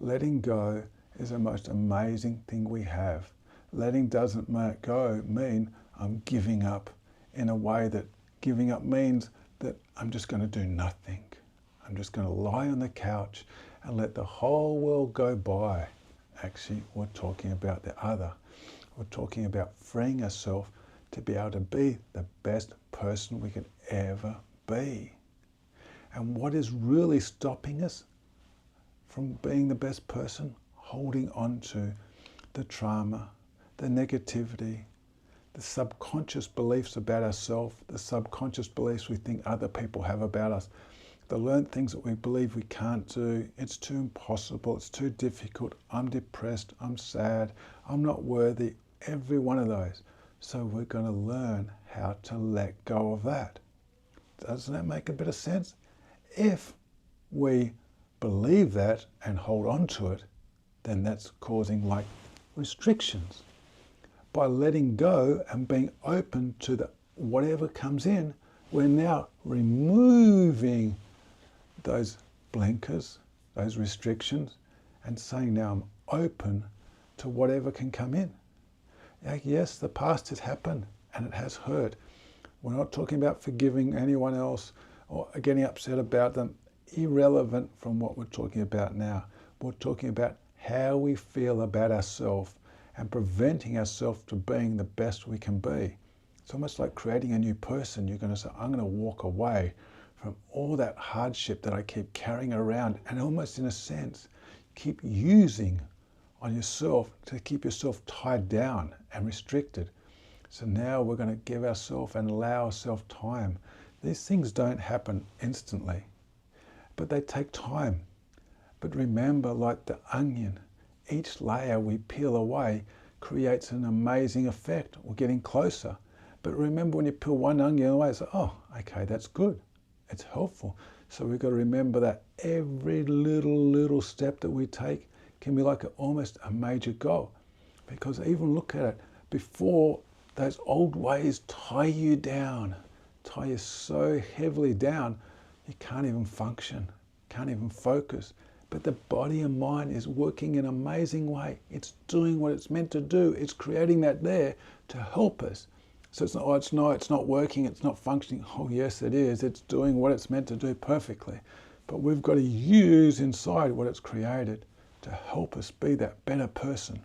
Letting go is the most amazing thing we have. Letting doesn't go mean I'm giving up in a way that giving up means that I'm just going to do nothing. I'm just going to lie on the couch and let the whole world go by. Actually, we're talking about the other. We're talking about freeing ourselves to be able to be the best person we can ever be. And what is really stopping us from being the best person? Holding on to the trauma, the negativity, the subconscious beliefs about ourselves, the subconscious beliefs we think other people have about us, the learned things that we believe we can't do. It's too impossible, it's too difficult, I'm depressed, I'm sad, I'm not worthy, every one of those. So we're going to learn how to let go of that. Doesn't that make a bit of sense? If we believe that and hold on to it, then that's causing like restrictions. By letting go and being open to the whatever comes in, we're now removing those blinkers, those restrictions, and saying now I'm open to whatever can come in. Yes, the past has happened and it has hurt. We're not talking about forgiving anyone else or getting upset about them. Irrelevant from what we're talking about now. We're talking about how we feel about ourselves and preventing ourselves from being the best we can be. It's almost like creating a new person. You're going to say, I'm going to walk away from all that hardship that I keep carrying around and almost in a sense keep using on yourself to keep yourself tied down and restricted. So now we're going to give ourselves and allow ourselves time. These things don't happen instantly, but they take time. But remember, like the onion, each layer we peel away creates an amazing effect. We're getting closer. But remember, when you peel one onion away, it's like, oh, okay, that's good. It's helpful. So we've got to remember that every little step that we take can be like almost a major goal. Because even look at it, before those old ways tie you down, tie you so heavily down, you can't even function, can't even focus. But the body and mind is working in an amazing way. It's doing what it's meant to do. It's creating that there to help us. So it's not, oh, it's not working, it's not functioning. Oh yes, it is. It's doing what it's meant to do perfectly. But we've got to use inside what it's created to help us be that better person.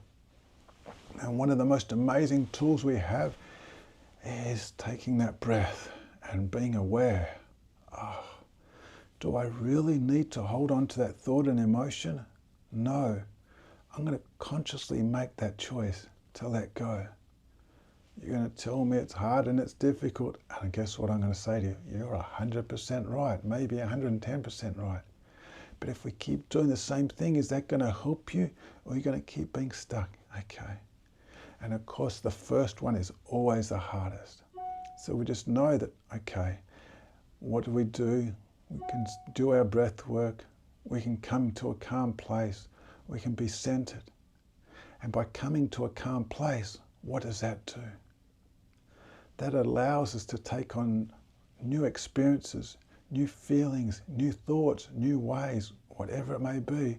And one of the most amazing tools we have is taking that breath and being aware. Oh, do I really need to hold on to that thought and emotion? No. I'm going to consciously make that choice to let go. You're going to tell me it's hard and it's difficult. And guess what I'm going to say to you? You're 100% right, maybe 110% right. But if we keep doing the same thing, is that going to help you? Or are you going to keep being stuck? Okay. And of course, the first one is always the hardest. So we just know that, okay, what do? We can do our breath work. We can come to a calm place. We can be centered. And by coming to a calm place, what does that do? That allows us to take on new experiences, new feelings, new thoughts, new ways, whatever it may be,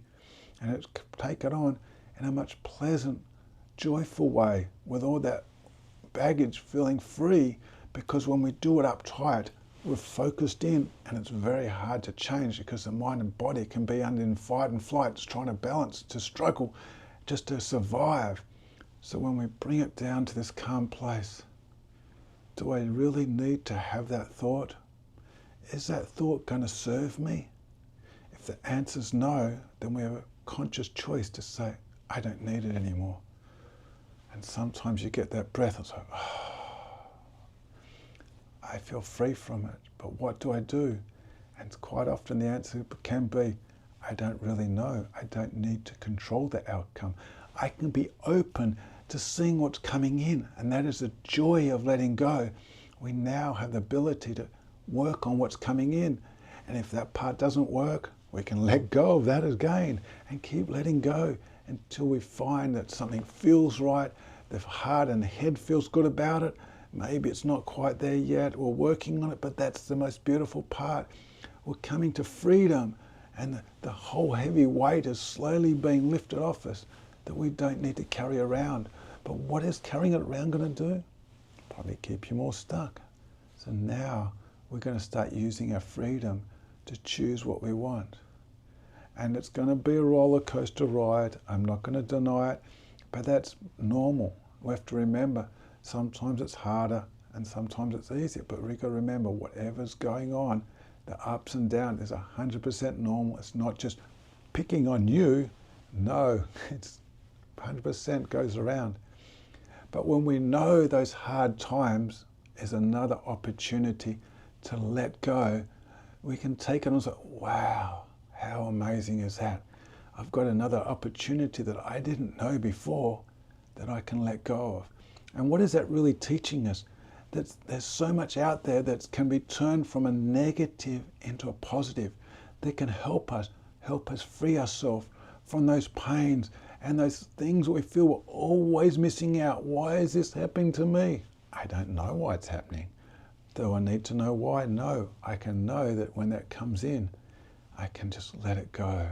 and take it on in a much pleasant, joyful way with all that baggage feeling free, because when we do it uptight, we're focused in and it's very hard to change because the mind and body can be in fight and flight. It's trying to balance, to struggle, just to survive. So when we bring it down to this calm place, do I really need to have that thought? Is that thought going to serve me? If the answer's no, then we have a conscious choice to say, I don't need it anymore. And sometimes you get that breath, it's like, oh, I feel free from it, but what do I do? And quite often the answer can be, I don't really know. I don't need to control the outcome. I can be open to seeing what's coming in, and that is the joy of letting go. We now have the ability to work on what's coming in, and if that part doesn't work, we can let go of that again and keep letting go until we find that something feels right, the heart and the head feels good about it. Maybe it's not quite there yet, we're working on it, but that's the most beautiful part. We're coming to freedom, and the whole heavy weight is slowly being lifted off us that we don't need to carry around. But what is carrying it around going to do? Probably keep you more stuck. So now we're going to start using our freedom to choose what we want. And it's going to be a roller coaster ride. I'm not going to deny it, but that's normal. We have to remember, sometimes it's harder and sometimes it's easier, but we've got to remember whatever's going on, the ups and downs is 100% normal. It's not just picking on you. No, it's 100% goes around. But when we know those hard times is another opportunity to let go, we can take it and say, wow, how amazing is that? I've got another opportunity that I didn't know before that I can let go of. And what is that really teaching us? That there's so much out there that can be turned from a negative into a positive, that can help us free ourselves from those pains and those things we feel we're always missing out. Why is this happening to me? I don't know why it's happening. Do I need to know why? No. I can know that when that comes in, I can just let it go.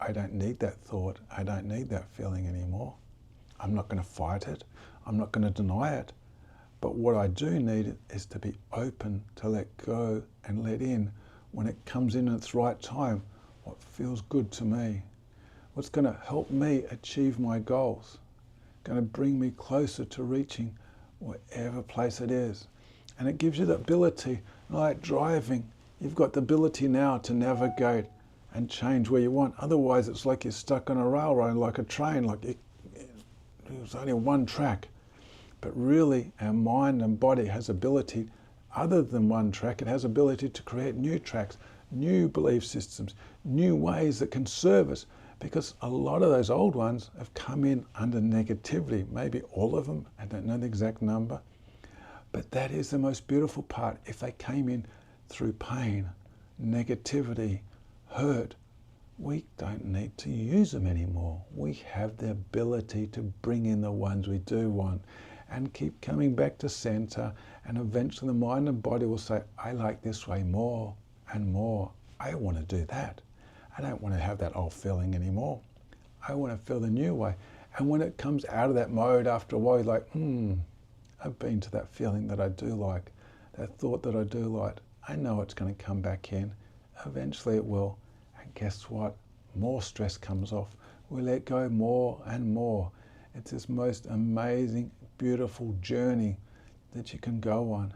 I don't need that thought. I don't need that feeling anymore. I'm not going to fight it. I'm not going to deny it. But what I do need is to be open to let go and let in when it comes in its right time, what feels good to me, what's going to help me achieve my goals, going to bring me closer to reaching whatever place it is. And it gives you the ability, like driving, you've got the ability now to navigate and change where you want. Otherwise, it's like you're stuck on a railroad, like a train, like there's only one track. But really, our mind and body has ability, other than one track, it has ability to create new tracks, new belief systems, new ways that can serve us, because a lot of those old ones have come in under negativity, maybe all of them, I don't know the exact number. But that is the most beautiful part. If they came in through pain, negativity, hurt, we don't need to use them anymore. We have the ability to bring in the ones we do want and keep coming back to center, and eventually the mind and body will say, I like this way more and more. I want to do that. I don't want to have that old feeling anymore. I want to feel the new way. And when it comes out of that mode after a while, you're like, I've been to that feeling that I do like, that thought that I do like. I know it's going to come back in. Eventually it will. And guess what? More stress comes off. We let go more and more. It's this most amazing, beautiful journey that you can go on.